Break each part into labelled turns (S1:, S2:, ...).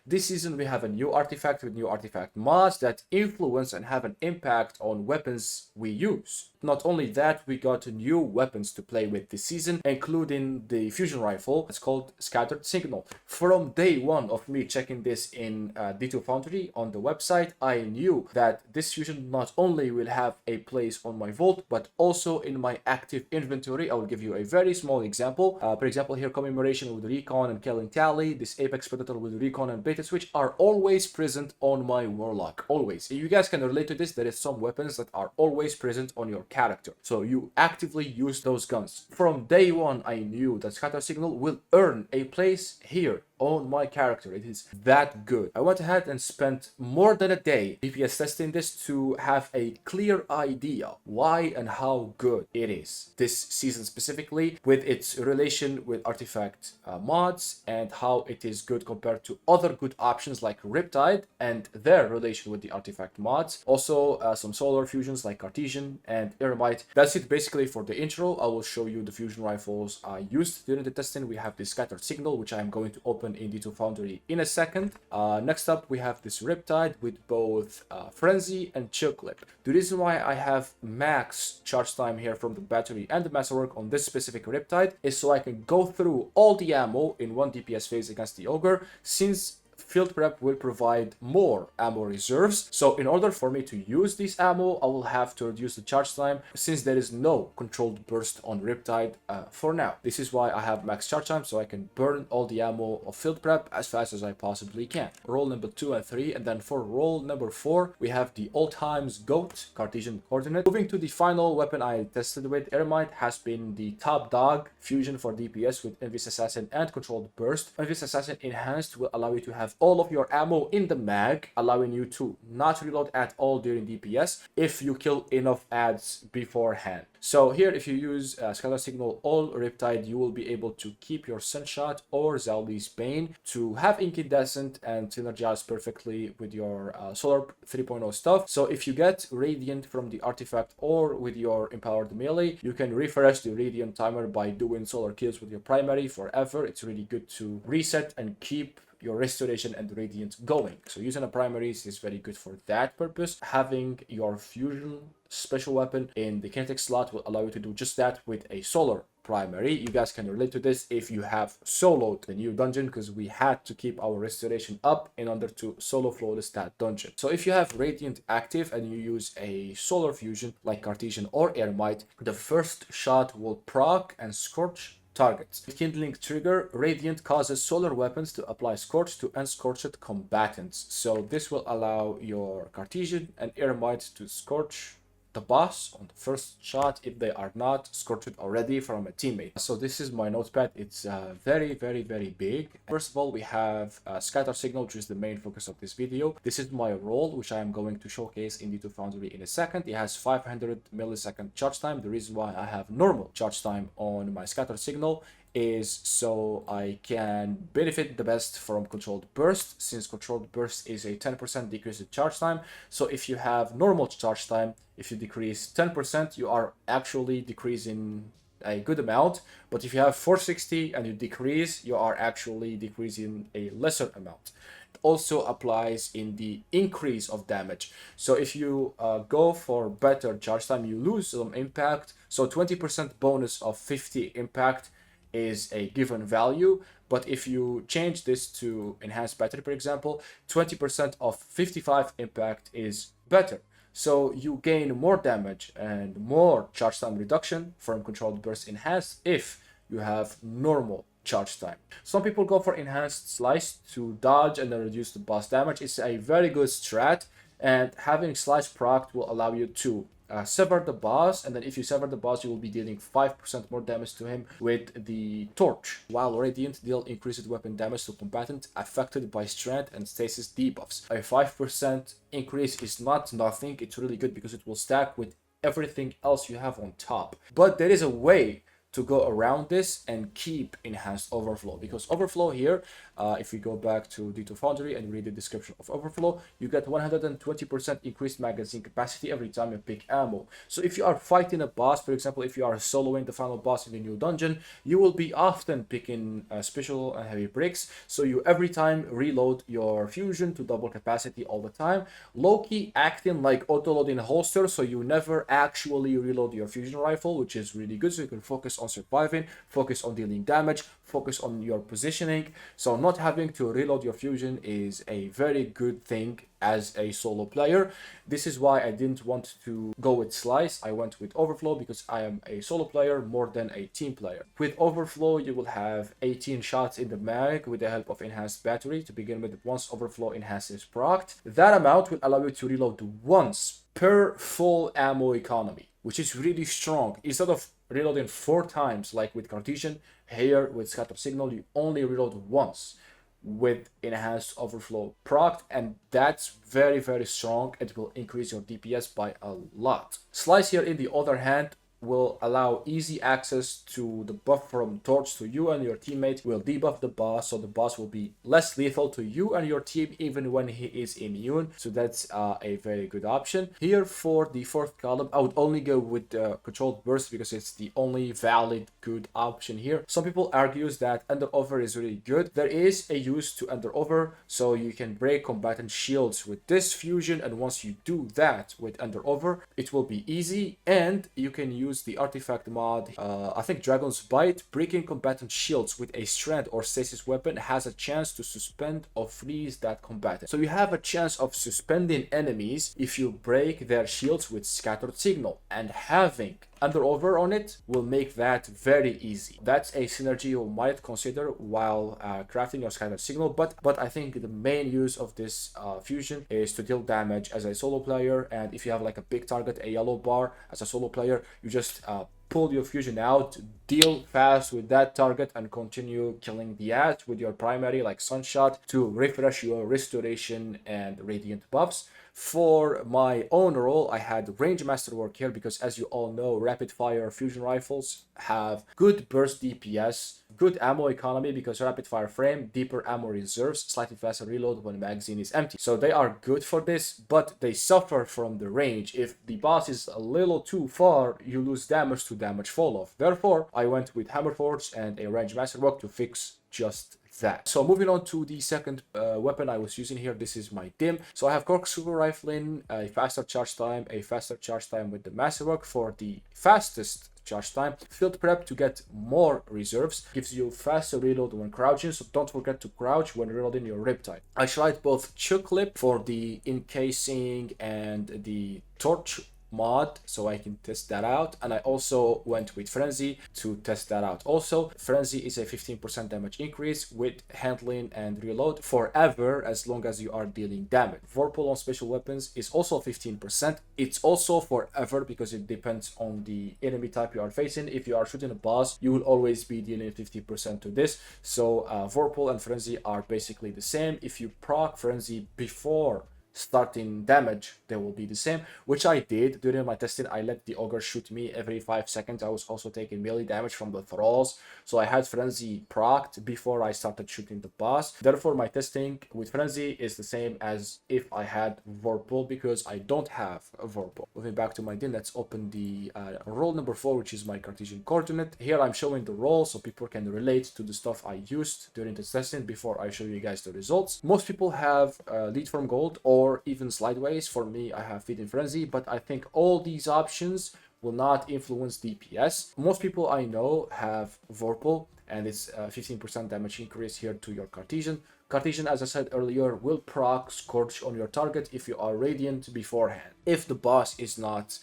S1: This season we have a new artifact with new artifact mods that influence and have an impact on weapons we use. Not only that, we got new weapons to play with this season, including the fusion rifle. It's called Scattered Signal. From day one of me checking this in D2 Foundry on the website, I knew that this fusion not only will have a place on my vault, but also in my active inventory. I will give you a very small example. For example, here commemoration with recon and killing tally, this apex predator with recon and beta switch are always present on my warlock. Always. If you guys can relate to this, there is some weapons that are always present on your character. So you actively use those guns. From day one, I knew that Scatter Signal will earn a place here on my character. It is that good. I went ahead and spent more than a day DPS testing this to have a clear idea why and how good it is this season, specifically with its relation with artifact mods and how it is good compared to other good options like Riptide and their relation with the artifact mods. Also some solar fusions like Cartisian and Aramite. That's it basically for the intro. I will show you the fusion rifles I used during the testing. We have the Scattered Signal, which I am going to open in D2 Foundry in a second. Next up, we have this Riptide with both Frenzy and Chill Clip. The reason why I have max charge time here from the battery and the masterwork on this specific Riptide is so I can go through all the ammo in one DPS phase against the Ogre, since field prep will provide more ammo reserves. So in order for me to use this ammo, I will have to reduce the charge time, since there is no controlled burst on Riptide for now. This is why I have max charge time, so I can burn all the ammo of field prep as fast as I possibly can. Role number 2 and 3, and then for role number 4, we have the all times GOAT Cartesian coordinate. Moving to the final weapon I tested with, Aramite has been the top dog fusion for DPS with Envious Assassin and Controlled Burst. Envious Assassin Enhanced will allow you to have all of your ammo in the mag, allowing you to not reload at all during DPS if you kill enough adds beforehand. So here, if you use Scatter Signal all Riptide, you will be able to keep your Sunshot or Zaldi's Bane to have incandescent and synergize perfectly with your Solar 3.0 stuff. So if you get Radiant from the artifact or with your empowered melee, you can refresh the Radiant timer by doing solar kills with your primary forever. It's really good to reset and keep your restoration and radiant going. So using a primaries is very good for that purpose. Having your fusion special weapon in the kinetic slot will allow you to do just that with a solar primary. You guys can relate to this if you have soloed the new dungeon, because we had to keep our restoration up in order to solo flawless that dungeon. So if you have radiant active and you use a solar fusion like Cartesian or Aramite, the first shot will proc and scorch targets. With kindling trigger, Radiant causes solar weapons to apply scorch to unscorched combatants. So this will allow your Cartesian and Aramite to scorch the boss on the first shot if they are not scorched already from a teammate. So this is my notepad. It's very big. First of all, we have Scatter Signal, which is the main focus of this video. This is my role, which I am going to showcase in D2 Foundry in a second. It has 500 millisecond charge time. The reason why I have normal charge time on my Scatter Signal is so I can benefit the best from Controlled Burst, since Controlled Burst is a 10% decrease in charge time. So if you have normal charge time, if you decrease 10%, you are actually decreasing a good amount. But if you have 460 and you decrease, you are actually decreasing a lesser amount. It also applies in the increase of damage. So if you go for better charge time, you lose some impact. So 20% bonus of 50 impact is a given value, but if you change this to enhanced battery, for example, 20% of 55 impact is better. So you gain more damage and more charge time reduction from Controlled Burst Enhanced if you have normal charge time. Some people go for Enhanced Slice to dodge and then reduce the boss damage. It's a very good strat, and having Slice proc will allow you to sever the boss, and then if you sever the boss, you will be dealing 5% more damage to him with the torch, while Radiant deal increased weapon damage to combatant affected by strength and stasis debuffs. A 5% increase is not nothing. It's really good because it will stack with everything else you have on top. But there is a way to go around this and keep enhanced overflow, because overflow here, if we go back to D2 Foundry and read the description of overflow, you get 120% increased magazine capacity every time you pick ammo. So if you are fighting a boss, for example, if you are soloing the final boss in the new dungeon, you will be often picking special and heavy bricks, so you every time reload your fusion to double capacity all the time, low-key acting like auto-loading holster, so you never actually reload your fusion rifle, which is really good, so you can focus on surviving, focus on dealing damage, focus on your positioning. So not having to reload your fusion is a very good thing as a solo player. This is why I didn't want to go with Slice. I went with Overflow because I am a solo player more than a team player. With Overflow, you will have 18 shots in the mag with the help of enhanced battery to begin with. Once Overflow enhances procced, that amount will allow you to reload once per full ammo economy, which is really strong. Instead of reloading 4 times like with Cartesian, here with Scatter Signal, you only reload once with enhanced overflow proc, and that's very, very strong. It will increase your DPS by a lot. Slice here, in the other hand, will allow easy access to the buff from torch to you, and your teammate will debuff the boss, so the boss will be less lethal to you and your team even when he is immune. So that's a very good option. Here for the 4th column, I would only go with the controlled burst because it's the only valid good option here. Some people argues that Enh.Over is really good. There is a use to Enh.Over, so you can break combatant shields with this fusion, and once you do that with Enh.Over, it will be easy, and you can use the artifact mod. I think Dragon's Bite, breaking combatant shields with a strand or stasis weapon has a chance to suspend or freeze that combatant. So you have a chance of suspending enemies if you break their shields with scattered signal, and having Enh.Over on it will make that very easy. That's a synergy you might consider while crafting your scattered signal, but I think the main use of this fusion is to deal damage as a solo player. And if you have like a big target, a yellow bar, as a solo player, you just pull your fusion out, deal fast with that target, and continue killing the ads with your primary like Sunshot to refresh your restoration and radiant buffs. For my own role, I had range masterwork here because, as you all know, rapid fire fusion rifles have good burst DPS, good ammo economy because rapid fire frame, deeper ammo reserves, slightly faster reload when magazine is empty. So they are good for this, but they suffer from the range. If the boss is a little too far, you lose damage to damage fall off. Therefore, I went with Hammerforge and a range masterwork to fix just that. So moving on to the second weapon I was using here, this is my dim. So I have corkscrew rifling, a faster charge time with the masterwork for the fastest charge time. Field prep to get more reserves, gives you faster reload when crouching, so don't forget to crouch when reloading your Riptide. I tried both Chuck Clip for the encasing and the torch mod, so I can test that out, and I also went with Frenzy to test that out. Also, Frenzy is a 15% damage increase with handling and reload forever as long as you are dealing damage. Vorpal on special weapons is also 15%. It's also forever because it depends on the enemy type you are facing. If you are shooting a boss, you will always be dealing 50% to this. So Vorpal and Frenzy are basically the same. If you proc Frenzy before starting damage, they will be the same, which I did during my testing. I let the Ogre shoot me every 5 seconds. I was also taking melee damage from the thralls, so I had Frenzy procced before I started shooting the boss. Therefore, my testing with Frenzy is the same as if I had Vorpal, because I don't have a Vorpal. Moving back to my din, let's open the role number 4, which is my Cartesian coordinate. Here I'm showing the role so people can relate to the stuff I used during this testing before I show you guys the results. Most people have lead from gold or even slideways. For me, I have feeding frenzy, but I think all these options will not influence DPS. Most people I know have Vorpal, and it's 15% damage increase here to your Cartesian. Cartesian, as I said earlier, will proc Scorch on your target if you are Radiant beforehand, if the boss is not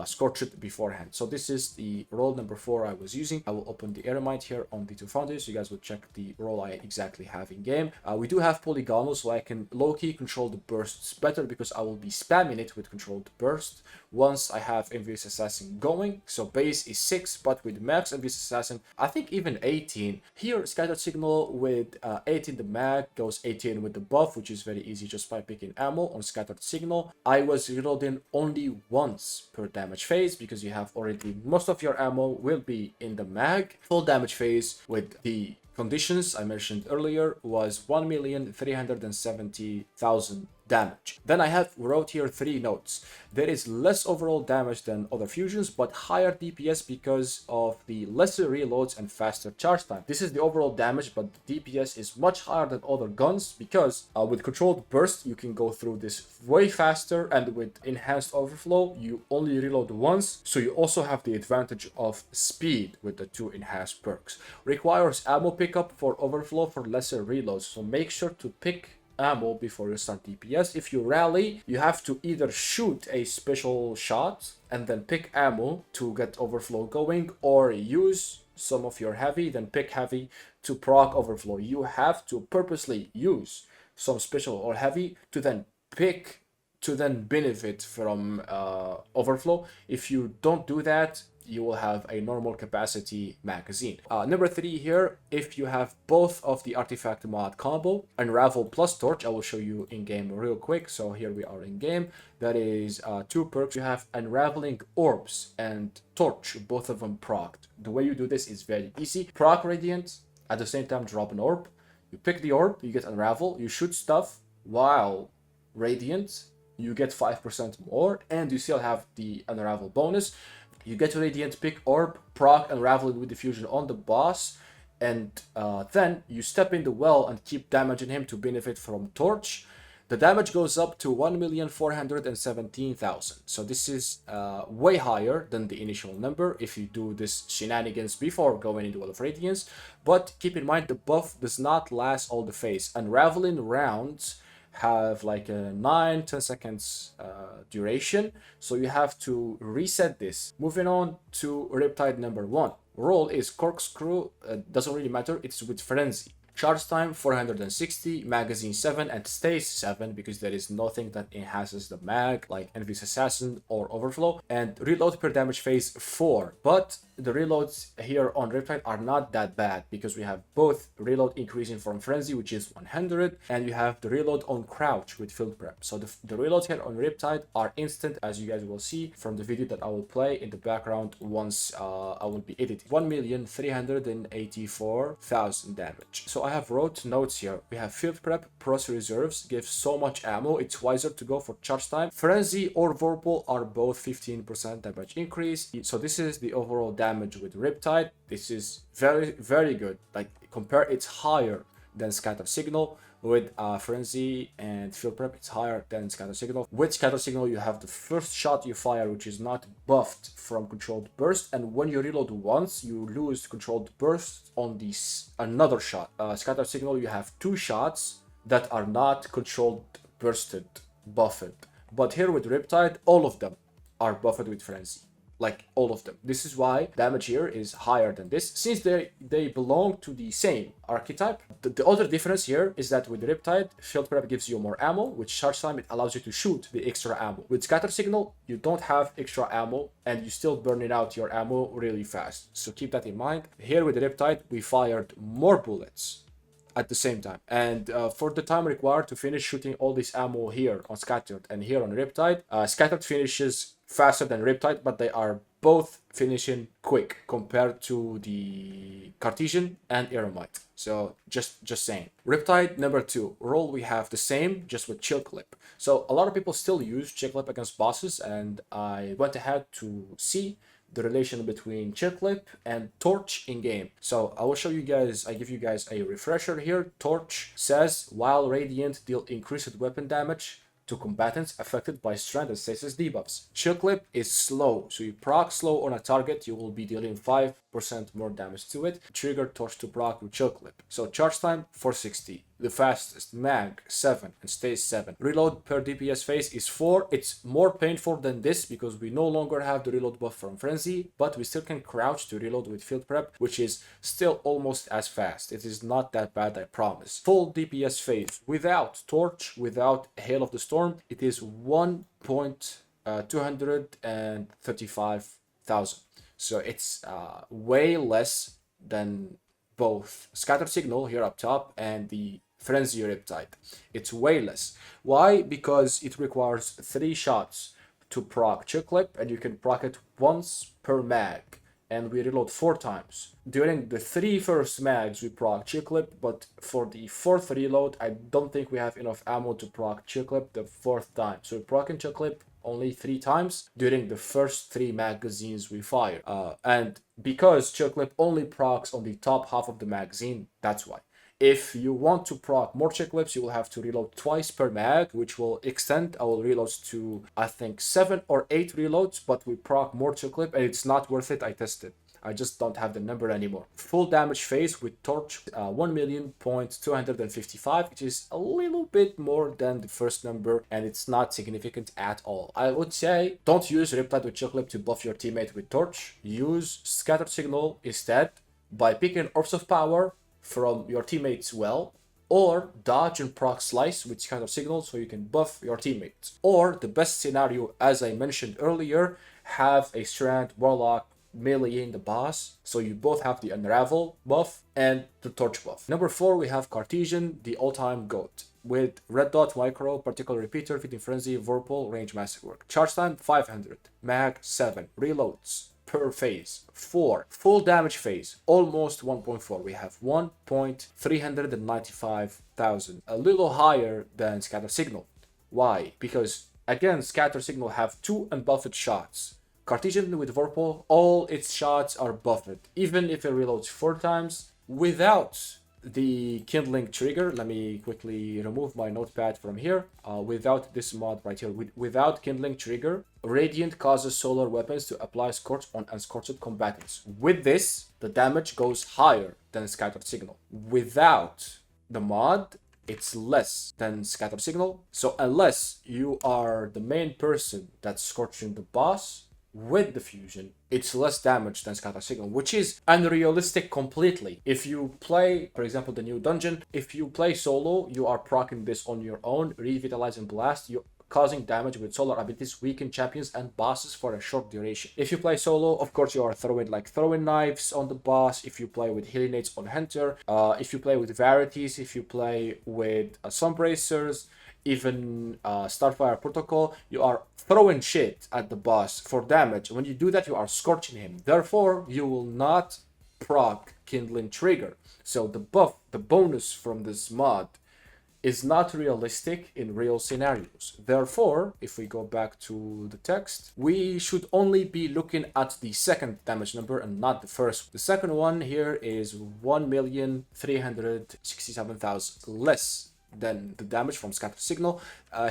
S1: scorched beforehand. So this is the role number 4 I was using. I will open the Aramite here on D2 Foundry so you guys will check the role I exactly have in game. We do have polygonal, so I can low-key control the bursts better because I will be spamming it with controlled burst, once I have Envious Assassin going. So base is 6, but with max Envious Assassin, I think even 18. Here, Scattered Signal with 18 the mag goes 18 with the buff, which is very easy just by picking ammo on Scattered Signal. I was reloading only once per damage phase because you have already most of your ammo will be in the mag. Full damage phase with the conditions I mentioned earlier was 1,370,000 damage. Then I have wrote here 3 notes. There is less overall damage than other fusions, but higher DPS because of the lesser reloads and faster charge time. This is the overall damage, but the DPS is much higher than other guns because with controlled burst you can go through this way faster, and with enhanced overflow you only reload once, so you also have the advantage of speed with the 2 enhanced perks. Requires ammo pickup for overflow for lesser reloads, so make sure to pick ammo before you start DPS. If you rally, you have to either shoot a special shot and then pick ammo to get overflow going, or use some of your heavy, then pick heavy to proc overflow. You have to purposely use some special or heavy to then pick to then benefit from overflow. If you don't do that, you will have a normal capacity magazine. Number 3 here, if you have both of the artifact mod combo, unravle+torch, I will show you in game real quick. So here we are in game. That is 2 perks. You have unraveling orbs and torch, both of them procced. The way you do this is very easy. Proc radiant, at the same time drop an orb. You pick the orb, you get unravel, you shoot stuff while radiant, you get 5% more, and you still have the unravel bonus. You get to radiant, pick orb, proc unraveling with diffusion on the boss, and then you step in the well and keep damaging him to benefit from torch. The damage goes up to 1,417,000. So this is way higher than the initial number if you do this shenanigans before going into Well of Radiance. But keep in mind, the buff does not last all the phase. Unraveling rounds have like a 9-10 seconds duration, so you have to reset this. Moving on to Riptide number 1. Roll is corkscrew, doesn't really matter, it's with frenzy. Charge time 460, magazine 7, and stays 7 because there is nothing that enhances the mag like Envious Assassin or Overflow. And reload per damage phase 4, but the reloads here on Riptide are not that bad because we have both reload increasing from frenzy, which is 100, and you have the reload on crouch with field prep. So the reloads here on Riptide are instant, as you guys will see from the video that I will play in the background once I will be editing. 1,384,000 damage. So I have wrote notes here. We have field prep, pros reserves, gives so much ammo, it's wiser to go for charge time. Frenzy or Vorpal are both 15% damage increase. So this is the overall damage with Riptide. This is very good. Like compare, it's higher than Scatter Signal. With Frenzy and Field Prep, it's higher than Scatter Signal. With Scatter Signal, you have the first shot you fire, which is not buffed from Controlled Burst, and when you reload once, you lose Controlled Burst on this another shot. Scatter Signal, you have 2 shots that are not Controlled Bursted, buffed. But here with Riptide, all of them are buffed with Frenzy. Like all of them. This is why damage here is higher than this, since they belong to the same archetype. The other difference here is that with Riptide, Field Prep gives you more ammo. With charge time, it allows you to shoot the extra ammo. With Scatter Signal, you don't have extra ammo and you still burning out your ammo really fast. So keep that in mind. Here with Riptide, we fired more bullets at the same time, and for the time required to finish shooting all this ammo here on Scattered and here on Riptide, Scattered finishes faster than Riptide, but they are both finishing quick compared to the Cartisian and Aramite. So just saying. Riptide number 2. Roll we have the same, just with Chill Clip. So a lot of people still use Chill Clip against bosses, and I went ahead to see the relation between Chill Clip and Torch in game. So I will show you guys, I give you guys a refresher here. Torch says, while Radiant deal increased weapon damage to combatants affected by strand and stasis debuffs. Chill Clip is slow, so you proc slow on a target, you will be dealing 5% more damage to it. Trigger Torch to proc with Chill Clip. So charge time 460. The fastest, mag 7 and stays 7. Reload per DPS phase is 4. It's more painful than this because we no longer have the reload buff from Frenzy, but we still can crouch to reload with Field Prep, which is still almost as fast. It is not that bad, I promise. Full DPS phase without Torch, without Hail of the Storm, it is 1.0 235,000. So it's way less than both scatter signal here up top and the frenzy riptide. It's way less. Why? Because it requires 3 shots to proc chill clip, and you can proc it once per mag, and we reload 4 times. During the 3 first mags we proc chill clip, but for the 4th reload I don't think we have enough ammo to proc chill clip the 4th time. So we proc chill clip only 3 times during the first 3 magazines we fire. And because chill clip only procs on the top half of the magazine, that's why. If you want to proc more chill clips, you will have to reload twice per mag, which will extend our reloads to, I think, 7 or 8 reloads, but we proc more chill clip and it's not worth it. I tested. I just don't have the number anymore. Full damage phase with torch, 1,255,000, which is a little bit more than the first number, and it's not significant at all. I would say don't use Riptide with chill clip to buff your teammate with torch. Use scatter signal instead by picking orbs of power from your teammates well, or dodge and proc slice with scatter signal so you can buff your teammates. Or the best scenario, as I mentioned earlier, have a strand warlock melee in the boss, so you both have the unravel buff and the torch buff. Number 4, we have Cartisian, the all-time GOAT, with red dot micro, particle repeater, feeding frenzy, vorpal, range massive work. Charge time 500, mag 7, reloads per phase 4, full damage phase almost 1.4. We have 1.395,000, a little higher than scatter signal. Why? Because again, scatter signal have 2 unbuffed shots. Cartesian with Vorpal, all its shots are buffed, even if it reloads 4 times. Without the kindling trigger, let me quickly remove my notepad from here. Without this mod right here, without kindling trigger, Radiant causes solar weapons to apply scorch on unscorched combatants. With this, the damage goes higher than scatter signal. Without the mod, it's less than scatter signal. So unless you are the main person that's scorching the boss with the fusion, it's less damage than scatter signal, which is unrealistic completely. If you play, for example, the new dungeon, if you play solo, you are proccing this on your own, revitalize and blast, you're causing damage with solar abilities, weaken champions and bosses for a short duration. If you play solo, of course you are throwing knives on the boss. If you play with healing nades on Hunter, if you play with Varieties, if you play with Sunbracers, even Starfire Protocol, you are throwing shit at the boss for damage. When you do that, you are scorching him. Therefore, you will not proc kindling trigger. So the buff, the bonus from this mod is not realistic in real scenarios. Therefore, if we go back to the text, we should only be looking at the second damage number and not the first. The second one here is 1,367,000, less than the damage from scatter signal.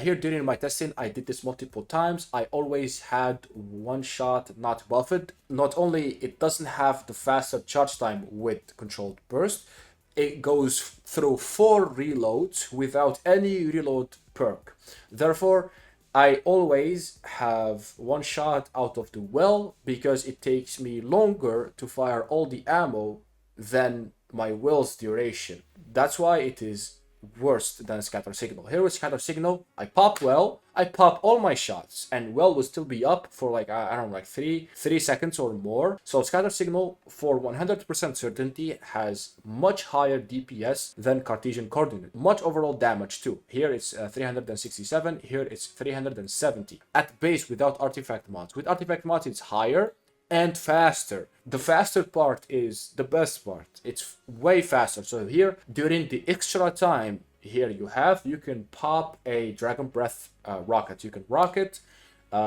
S1: Here during my testing, I did this multiple times. I always had 1 shot not buffed. Not only it doesn't have the faster charge time with controlled burst, it goes through 4 reloads without any reload perk. Therefore, I always have 1 shot out of the well because it takes me longer to fire all the ammo than my well's duration. That's why it is worse than scatter signal. Here with scatter signal, I pop well, I pop all my shots, and well will still be up for I don't know, 3 seconds or more. So scatter signal for 100% certainty has much higher DPS than Cartesian coordinate. Much overall damage too. Here it's 367, here it's 370. At base without artifact mods. With artifact mods it's higher and faster. The faster part is the best part. It's way faster. So here, during the extra time, here you can pop a Dragon Breath rocket. You can rocket,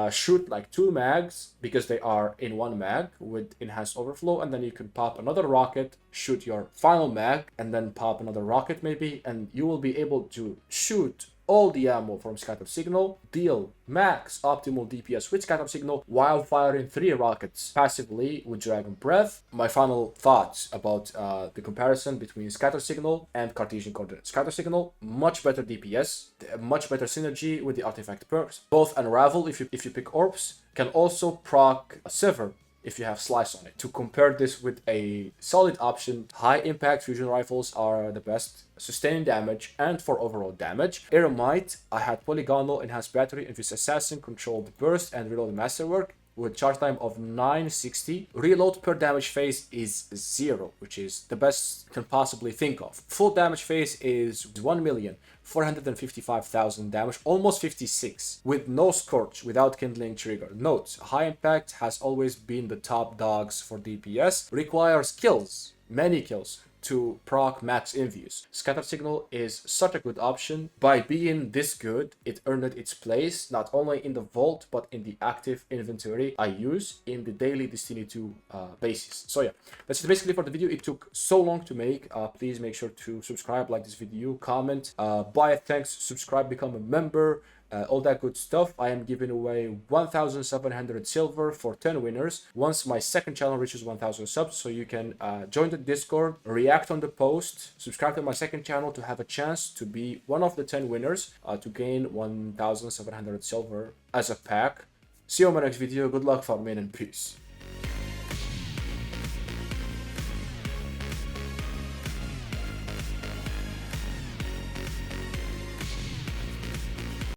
S1: shoot 2 mags because they are in 1 mag with enhanced overflow, and then you can pop another rocket, shoot your final mag, and then pop another rocket maybe, and you will be able to shoot all the ammo from scatter signal, deal max optimal DPS with scatter signal while firing 3 rockets passively with Dragon Breath. My final thoughts about the comparison between scatter signal and Cartesian coordinate. Scatter signal, much better DPS, much better synergy with the artifact perks. Both unravel if you pick orbs, can also proc sever if you have slice on it. To compare this with a solid option, high impact fusion rifles are the best sustaining damage and for overall damage. Aramite, I had polygonal, enhanced battery, infused assassin, controlled burst, and reload masterwork with charge time of 960. Reload per damage phase is 0, which is the best you can possibly think of. Full damage phase is 1,455,000 damage, almost 56, with no scorch, without kindling trigger. Note, high impact has always been the top dogs for DPS, requires kills, many kills, to proc max envies. Scatter Signal is such a good option. By being this good, it earned its place not only in the vault but in the active inventory I use in the daily Destiny 2 basis. So yeah, that's it basically for the video. It took so long to make. Please make sure to subscribe, like this video, comment, buy a thanks, subscribe, become a member. All that good stuff. I am giving away 1,700 silver for 10 winners once my second channel reaches 1,000 subs. So you can join the Discord, react on the post, subscribe to my second channel to have a chance to be one of the 10 winners to gain 1,700 silver as a pack. See you on my next video. Good luck, farming, and peace.